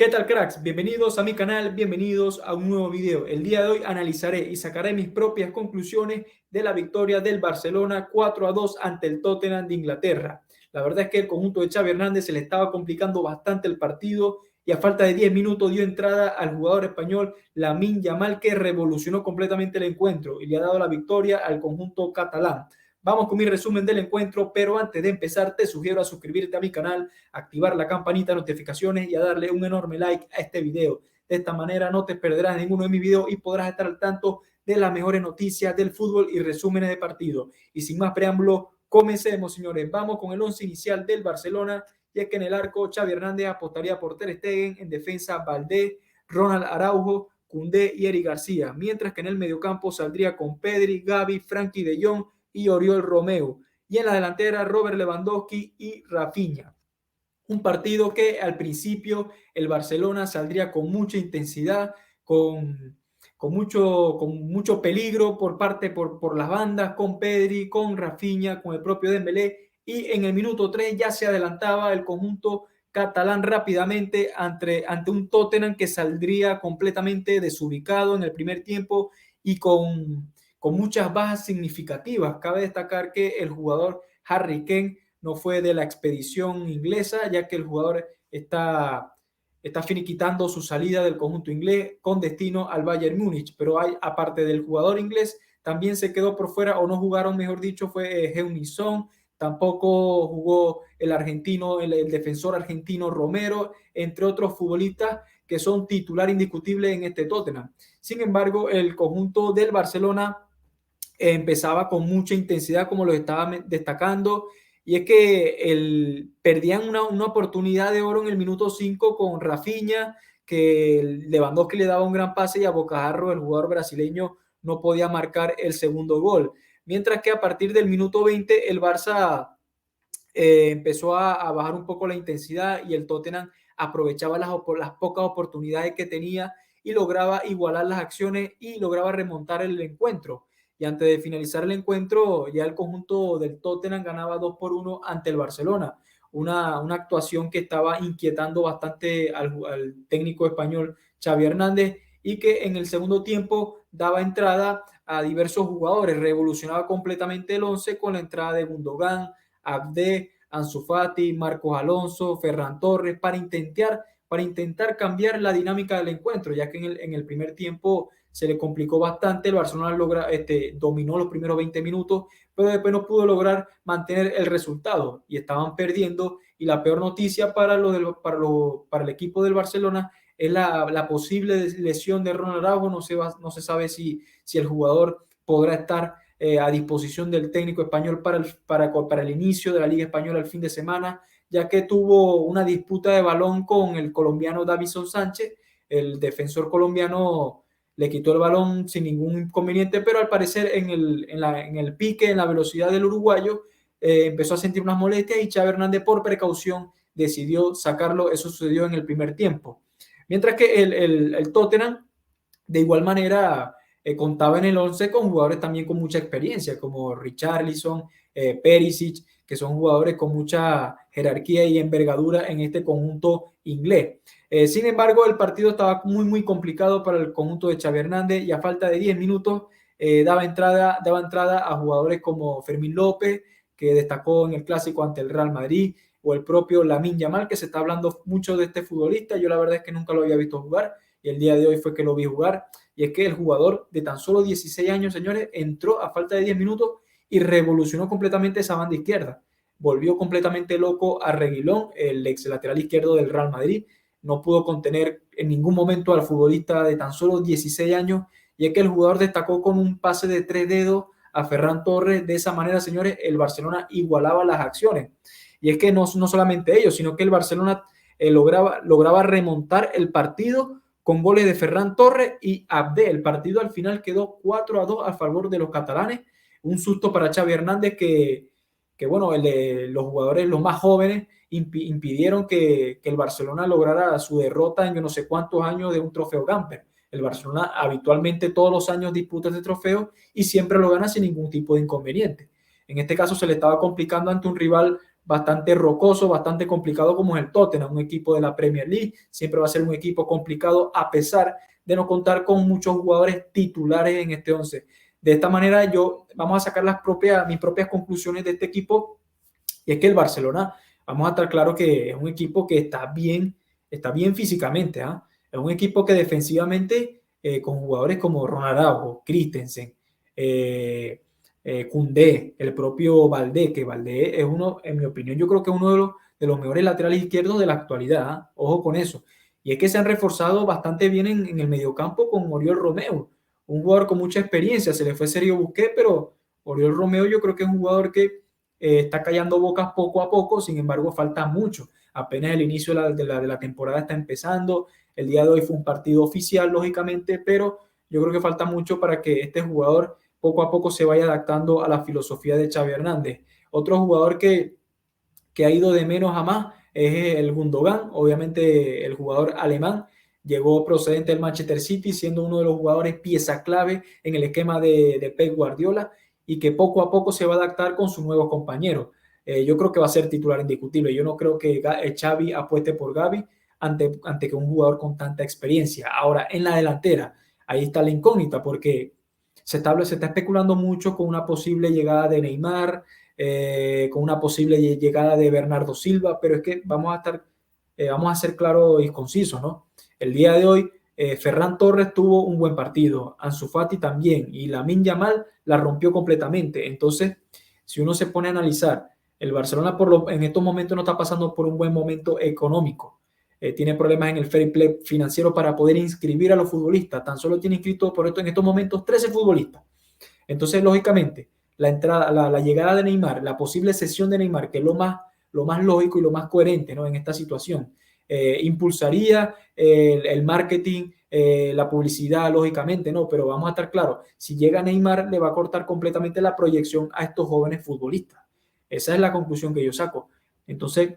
¿Qué tal, cracks? Bienvenidos a mi canal, bienvenidos a un nuevo video. El día de hoy analizaré y sacaré mis propias conclusiones de la victoria del Barcelona 4-2 ante el Tottenham de Inglaterra. La verdad es que el conjunto de Xavi Hernández se le estaba complicando bastante el partido y a falta de 10 minutos dio entrada al jugador español Lamine Yamal, que revolucionó completamente el encuentro y le ha dado la victoria al conjunto catalán. Vamos con mi resumen del encuentro, pero antes de empezar te sugiero a suscribirte a mi canal, activar la campanita de notificaciones y a darle un enorme like a este video. De esta manera no te perderás ninguno de mis videos y podrás estar al tanto de las mejores noticias del fútbol y resúmenes de partido. Y sin más preámbulo, comencemos, señores. Vamos con el once inicial del Barcelona, y es que en el arco Xavi Hernández apostaría por Ter Stegen, en defensa Valdés, Ronald Araujo, Koundé y Eric García, mientras que en el mediocampo saldría con Pedri, Gavi, Frenkie de Jong y Oriol Romeu, y en la delantera Robert Lewandowski y Rafinha. Un partido que al principio el Barcelona saldría con mucha intensidad, con mucho peligro por las bandas, con Pedri, con Rafinha, con el propio Dembélé, y en el minuto 3 ya se adelantaba el conjunto catalán rápidamente ante un Tottenham que saldría completamente desubicado en el primer tiempo y con muchas bajas significativas. Cabe destacar que el jugador Harry Kane no fue de la expedición inglesa, ya que el jugador está finiquitando su salida del conjunto inglés con destino al Bayern Múnich. Pero aparte del jugador inglés, también se quedó por fuera, o no jugaron, mejor dicho, fue Heung-min Son. Tampoco jugó el argentino, el defensor argentino Romero, entre otros futbolistas que son titular indiscutible en este Tottenham. Sin embargo, el conjunto del Barcelona empezaba con mucha intensidad, como lo estaba destacando, y es que perdían una oportunidad de oro en el minuto 5 con Rafinha, que Lewandowski le daba un gran pase y a bocajarro el jugador brasileño no podía marcar el segundo gol. Mientras que a partir del minuto 20 el Barça empezó a bajar un poco la intensidad y el Tottenham aprovechaba las pocas oportunidades que tenía y lograba igualar las acciones y lograba remontar el encuentro. Y antes de finalizar el encuentro, ya el conjunto del Tottenham ganaba 2-1 ante el Barcelona. Una actuación que estaba inquietando bastante al técnico español Xavi Hernández, y que en el segundo tiempo daba entrada a diversos jugadores, revolucionaba completamente el once con la entrada de Gundogan, Abde, Ansu Fati, Marcos Alonso, Ferran Torres, para intentar cambiar la dinámica del encuentro, ya que en el primer tiempo se le complicó bastante. El Barcelona dominó los primeros 20 minutos, pero después no pudo lograr mantener el resultado y estaban perdiendo. Y la peor noticia para el equipo del Barcelona es la posible lesión de Ronald Araujo. No se sabe si el jugador podrá estar a disposición del técnico español para el inicio de la Liga Española el fin de semana, ya que tuvo una disputa de balón con el colombiano Davinson Sánchez. El defensor colombiano le quitó el balón sin ningún inconveniente, pero al parecer en el pique, en la velocidad del uruguayo, empezó a sentir unas molestias y Xavi Hernández, por precaución, decidió sacarlo. Eso sucedió en el primer tiempo. Mientras que el Tottenham, de igual manera, contaba en el 11 con jugadores también con mucha experiencia, como Richarlison, Perisic, que son jugadores con mucha jerarquía y envergadura en este conjunto inglés. Sin embargo, el partido estaba muy complicado para el conjunto de Xavi Hernández, y a falta de 10 minutos daba entrada a jugadores como Fermín López, que destacó en el clásico ante el Real Madrid, o el propio Lamine Yamal, que se está hablando mucho de este futbolista. Yo la verdad es que nunca lo había visto jugar, y el día de hoy fue que lo vi jugar. Y es que el jugador de tan solo 16 años, señores, entró a falta de 10 minutos y revolucionó completamente esa banda izquierda. Volvió completamente loco a Reguilón, el ex lateral izquierdo del Real Madrid. No pudo contener en ningún momento al futbolista de tan solo 16 años. Y es que el jugador destacó con un pase de 3 dedos a Ferran Torres. De esa manera, señores, el Barcelona igualaba las acciones. Y es que no solamente ellos, sino que el Barcelona lograba remontar el partido con goles de Ferran Torres y Abde. El partido al final quedó 4-2 a favor de los catalanes. Un susto para Xavi Hernández que bueno, los jugadores, los más jóvenes, impidieron que el Barcelona lograra su derrota en yo no sé cuántos años de un trofeo Gamper. El Barcelona habitualmente todos los años disputa este trofeo y siempre lo gana sin ningún tipo de inconveniente. En este caso se le estaba complicando ante un rival bastante rocoso, bastante complicado como es el Tottenham, un equipo de la Premier League. Siempre va a ser un equipo complicado a pesar de no contar con muchos jugadores titulares en este 11. De esta manera vamos a sacar mis propias conclusiones de este equipo, y es que el Barcelona, vamos a estar claro que es un equipo que está bien físicamente, ¿eh? Es un equipo que defensivamente, con jugadores como Ronald Araujo, Christensen, Koundé, el propio Valdé, que Valdé es uno, en mi opinión, yo creo que es uno de los mejores laterales izquierdos de la actualidad, ¿eh? Ojo con eso. Y es que se han reforzado bastante bien en el mediocampo con Oriol Romeu, un jugador con mucha experiencia. Se le fue Sergio Busquets, pero Oriol Romeu yo creo que es un jugador que está callando bocas poco a poco. Sin embargo, falta mucho. Apenas el inicio de la temporada está empezando. El día de hoy fue un partido oficial, lógicamente, pero yo creo que falta mucho para que este jugador poco a poco se vaya adaptando a la filosofía de Xavi Hernández. Otro jugador que ha ido de menos a más es el Gundogan, obviamente el jugador alemán. Llegó procedente del Manchester City, siendo uno de los jugadores pieza clave en el esquema de Pep Guardiola, y que poco a poco se va a adaptar con sus nuevos compañeros. Yo creo que va a ser titular indiscutible. Yo no creo que Xavi apueste por Gavi ante que un jugador con tanta experiencia. Ahora, en la delantera, ahí está la incógnita, porque se está especulando mucho con una posible llegada de Neymar, con una posible llegada de Bernardo Silva, pero es que vamos a ser claros y concisos, ¿no? El día de hoy, Ferran Torres tuvo un buen partido, Ansu Fati también, y Lamine Yamal la rompió completamente. Entonces, si uno se pone a analizar, el Barcelona en estos momentos no está pasando por un buen momento económico. Tiene problemas en el fair play financiero para poder inscribir a los futbolistas. Tan solo tiene inscrito por esto en estos momentos 13 futbolistas. Entonces, lógicamente, la llegada de Neymar, la posible cesión de Neymar, que es lo más lógico y lo más coherente, ¿no?, en esta situación, impulsaría el marketing, la publicidad, lógicamente, ¿no? Pero vamos a estar claros, si llega Neymar, le va a cortar completamente la proyección a estos jóvenes futbolistas. Esa es la conclusión que yo saco. Entonces,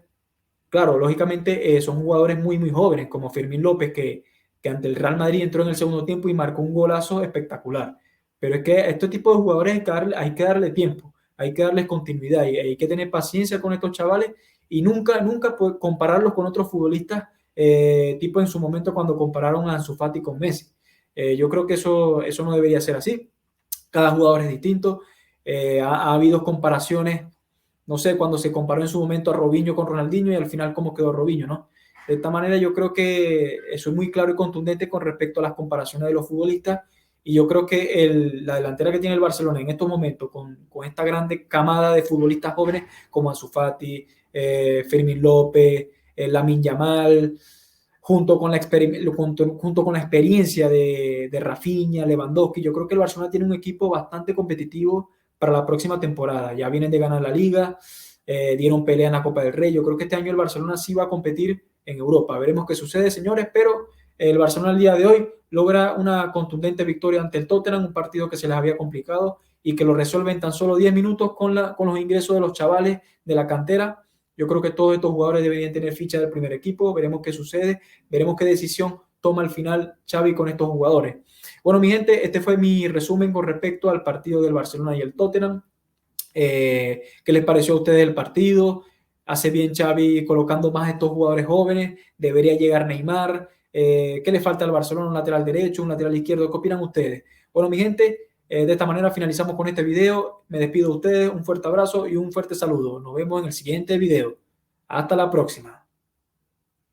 claro, lógicamente son jugadores muy, muy jóvenes, como Fermín López, que ante el Real Madrid entró en el segundo tiempo y marcó un golazo espectacular. Pero es que a este tipo de jugadores hay que darle tiempo, hay que darles continuidad, y hay que tener paciencia con estos chavales, y nunca, nunca compararlos con otros futbolistas, tipo en su momento cuando compararon a Ansu Fati con Messi. Yo creo que eso no debería ser así. Cada jugador es distinto. Ha habido comparaciones, no sé, cuando se comparó en su momento a Robinho con Ronaldinho, y al final cómo quedó Robinho, ¿no? De esta manera yo creo que eso es muy claro y contundente con respecto a las comparaciones de los futbolistas, y yo creo que la delantera que tiene el Barcelona en estos momentos, con esta grande camada de futbolistas jóvenes como Ansu Fati, Fermín López, Lamine Yamal, junto con la experiencia de Rafinha, Lewandowski, yo creo que el Barcelona tiene un equipo bastante competitivo para la próxima temporada. Ya vienen de ganar la Liga, dieron pelea en la Copa del Rey. Yo creo que este año el Barcelona sí va a competir en Europa. Veremos qué sucede, señores, pero el Barcelona el día de hoy logra una contundente victoria ante el Tottenham, un partido que se les había complicado y que lo resuelve en tan solo 10 minutos con los ingresos de los chavales de la cantera. Yo creo que todos estos jugadores deberían tener ficha del primer equipo. Veremos qué sucede, veremos qué decisión toma al final Xavi con estos jugadores. Bueno, mi gente, este fue mi resumen con respecto al partido del Barcelona y el Tottenham. ¿Qué les pareció a ustedes el partido? ¿Hace bien Xavi colocando más a estos jugadores jóvenes? ¿Debería llegar Neymar? ¿Qué le falta al Barcelona? ¿Un lateral derecho, un lateral izquierdo? ¿Qué opinan ustedes? Bueno, mi gente, de esta manera finalizamos con este video. Me despido de ustedes, un fuerte abrazo y un fuerte saludo. Nos vemos en el siguiente video. Hasta la próxima.